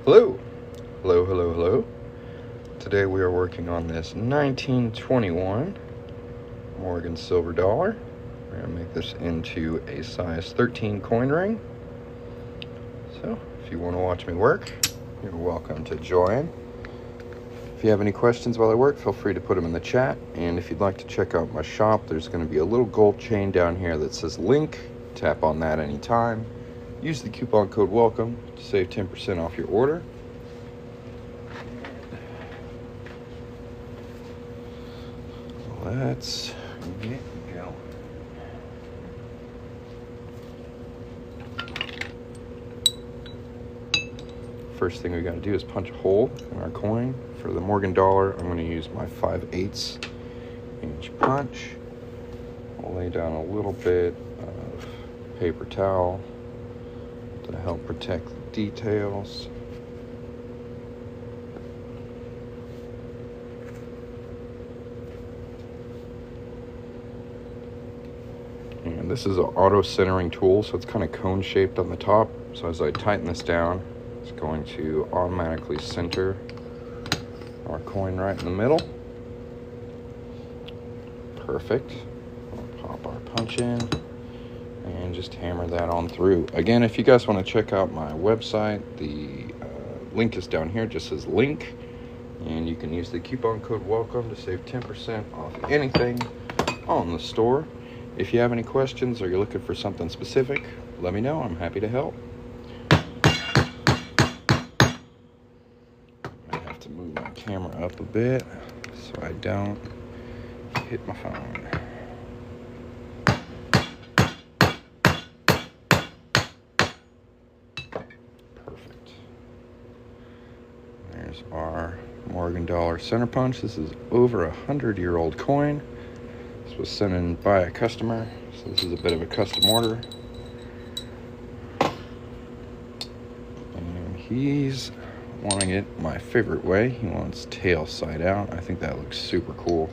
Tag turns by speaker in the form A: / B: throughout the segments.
A: Hello, hello, hello, hello. Today we are working on this 1921 Morgan silver dollar. We're going to make this into a size 13 coin ring. So, if you want to watch me work, you're welcome to join. If you have any questions while I work, feel free to put them in the chat. And if you'd like to check out my shop, there's going to be a little gold chain down here that says link. Tap on that anytime. Use the coupon code WELCOME to save 10% off your order. Let's get going. First thing we got to do is punch a hole in our coin. For the Morgan dollar, I'm going to use my 5/8 inch punch. I'll lay down a little bit of paper towel to help protect the details. And this is an auto centering tool, so it's kind of cone shaped on the top. So as I tighten this down, it's going to automatically center our coin right in the middle. Perfect. We'll pop our punch in and just hammer that on through. Again, if you guys want to check out my website, the link is down here. It just says link, and you can use the coupon code WELCOME to save 10% off anything on the store. If you have any questions or you're looking for something specific, let me know. I'm happy to help. I have to move my camera up a bit so I don't hit my phone. Perfect. There's our Morgan dollar center punch. This is over 100-year-old coin. This was sent in by a customer, so this is a bit of a custom order. And he's wanting it my favorite way. He wants tail side out. I think that looks super cool.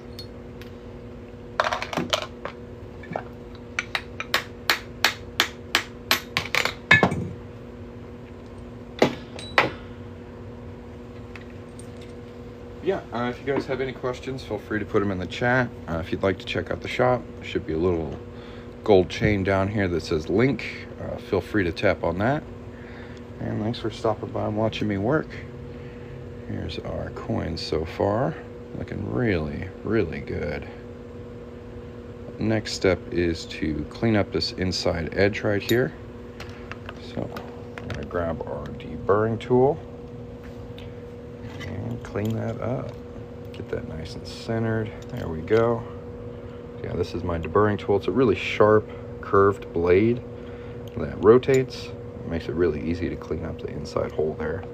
A: Yeah, if you guys have any questions, feel free to put them in the chat. If you'd like to check out the shop, there should be a little gold chain down here that says link. Feel free to tap on that. And thanks for stopping by and watching me work. Here's our coins so far. Looking really, really good. Next step is to clean up this inside edge right here. So I'm going to grab our deburring tool and clean that up. Get that nice and centered. There we go. Yeah, this is my deburring tool. It's a really sharp, curved blade that rotates. It makes it really easy to clean up the inside hole there.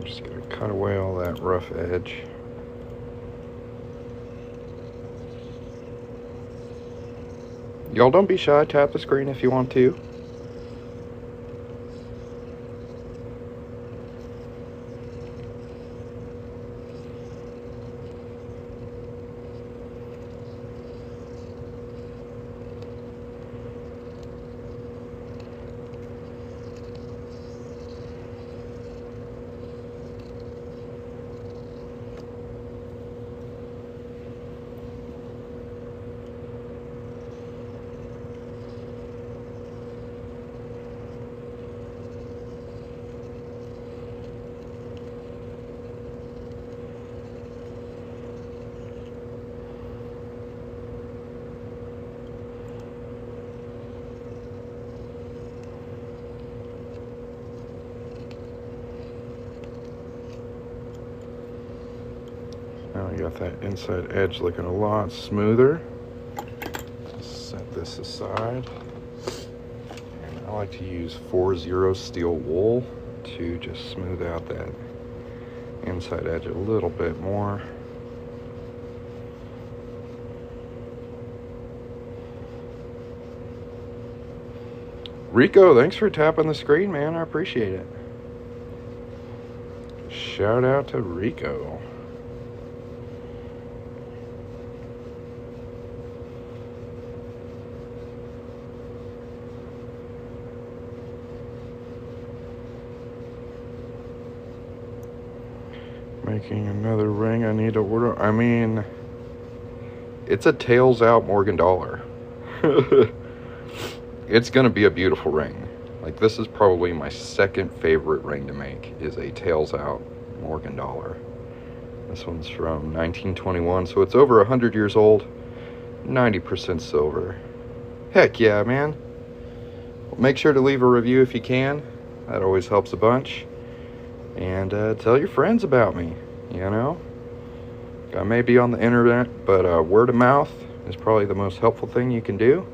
A: Just gonna cut away all that rough edge. Y'all don't be shy, tap the screen if you want to. Now we got that inside edge looking a lot smoother. Set this aside. And I like to use 4-0 steel wool to just smooth out that inside edge a little bit more. Rico, thanks for tapping the screen, man. I appreciate it. Shout out to Rico. Making another ring I need to order. I mean, it's a tails out Morgan dollar. It's gonna be a beautiful ring. Like, this is probably my second favorite ring to make, is a tails out Morgan dollar. This one's from 1921, so it's over 100 years old. 90% silver. Heck yeah, man. Make sure to leave a review if you can. That always helps a bunch. And tell your friends about me, you know. I may be on the internet, but word of mouth is probably the most helpful thing you can do.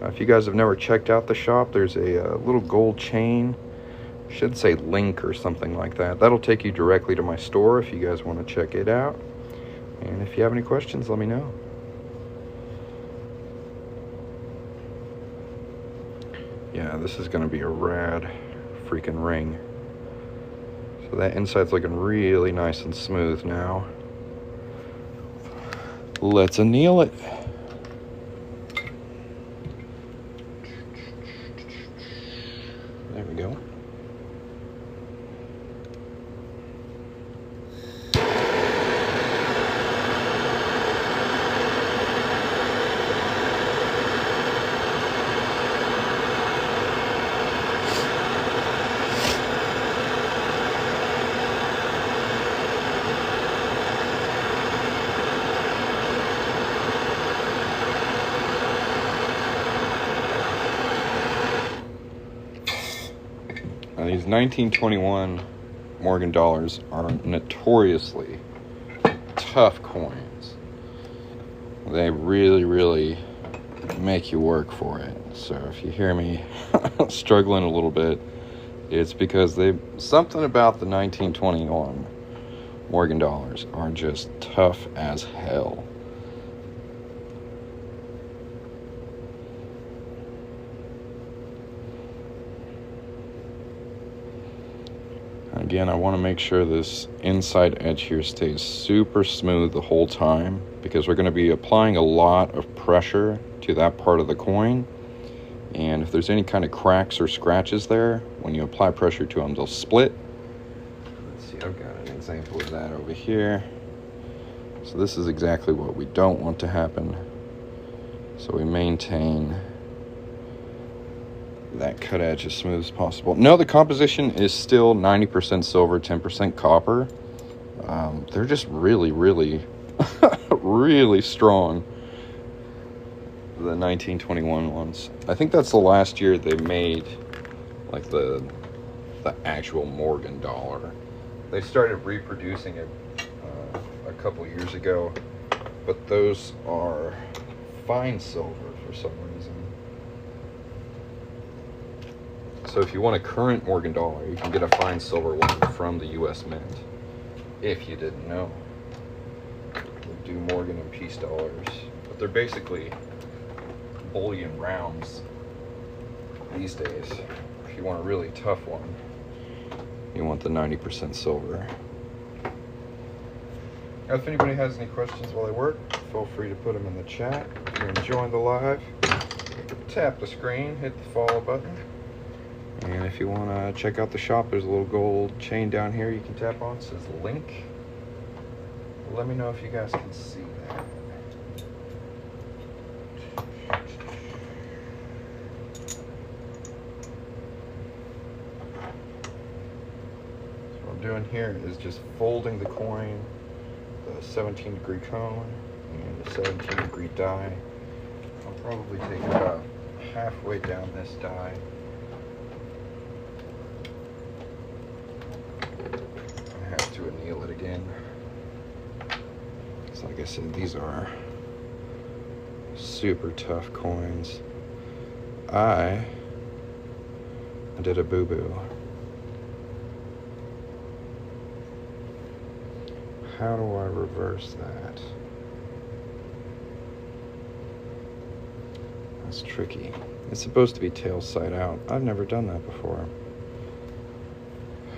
A: If you guys have never checked out the shop, there's a little gold chain. Should say link or something like that. That'll take you directly to my store if you guys want to check it out. And if you have any questions, let me know. Yeah, this is going to be a rad freaking ring. So that inside's looking really nice and smooth now. Let's anneal it. There we go. Now, these 1921 Morgan dollars are notoriously tough coins. They really, really make you work for it. So if you hear me struggling a little bit, it's because something about the 1921 Morgan dollars are just tough as hell. Again, I want to make sure this inside edge here stays super smooth the whole time, because we're going to be applying a lot of pressure to that part of the coin. And if there's any kind of cracks or scratches there, when you apply pressure to them, they'll split. Let's see, I've got an example of that over here. So this is exactly what we don't want to happen. So we maintain that cut edge as smooth as possible. No, the composition is still 90% silver, 10% copper. They're just really, really, really strong. The 1921 ones. I think that's the last year they made like the actual Morgan dollar. They started reproducing it a couple years ago, but those are fine silver for some reason. So if you want a current Morgan dollar, you can get a fine silver one from the U.S. Mint. If you didn't know, they do Morgan and Peace dollars, but they're basically bullion rounds these days. If you want a really tough one, you want the 90% silver. Now, if anybody has any questions while I work, feel free to put them in the chat. If you're enjoying the live, tap the screen, hit the follow button. And if you want to check out the shop, there's a little gold chain down here you can tap on. It says link. Let me know if you guys can see that. So what I'm doing here is just folding the coin, the 17-degree cone, and the 17-degree die. I'll probably take about halfway down this die. To anneal it again. So like I said, these are super tough coins. I did a boo-boo. how do I reverse that? That's tricky. It's supposed to be tail side out. I've never done that before.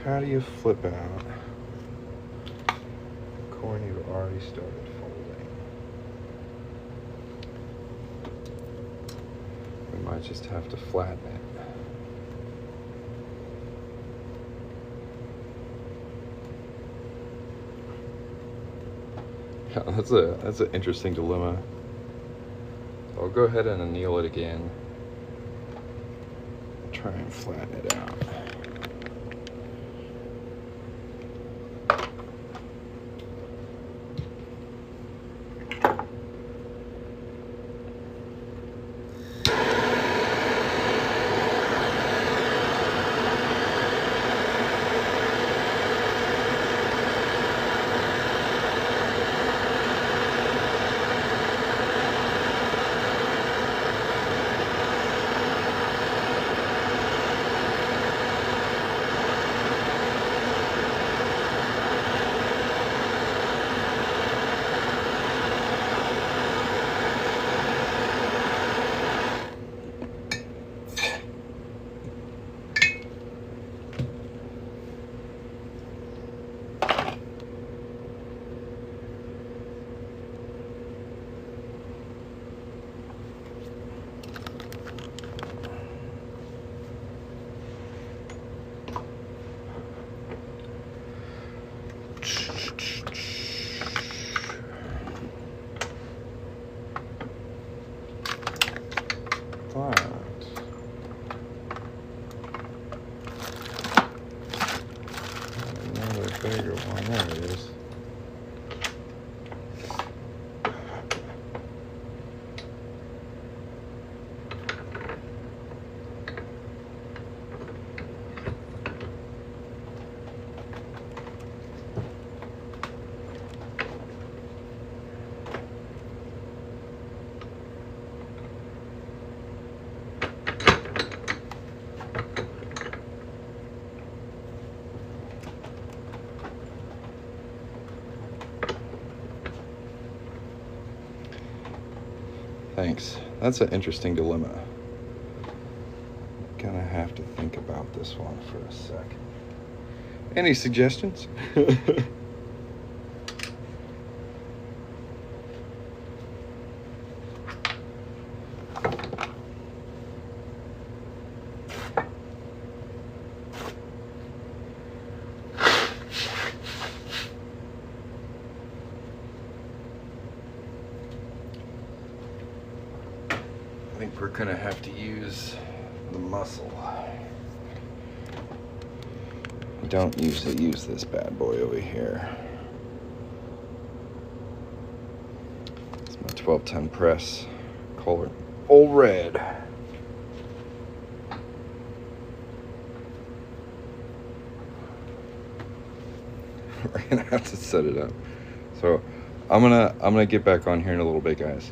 A: How do you flip out a coin you've already started folding? We might just have to flatten it. Yeah, that's an interesting dilemma. I'll go ahead and anneal it again. Try and flatten it out. Another bigger one. There it is. Thanks. That's an interesting dilemma. Gonna have to think about this one for a second. Any suggestions? I think we're gonna have to use the muscle. I don't usually use this bad boy over here. It's my 1210 press, color old red. We're gonna have to set it up. So I'm gonna get back on here in a little bit, guys.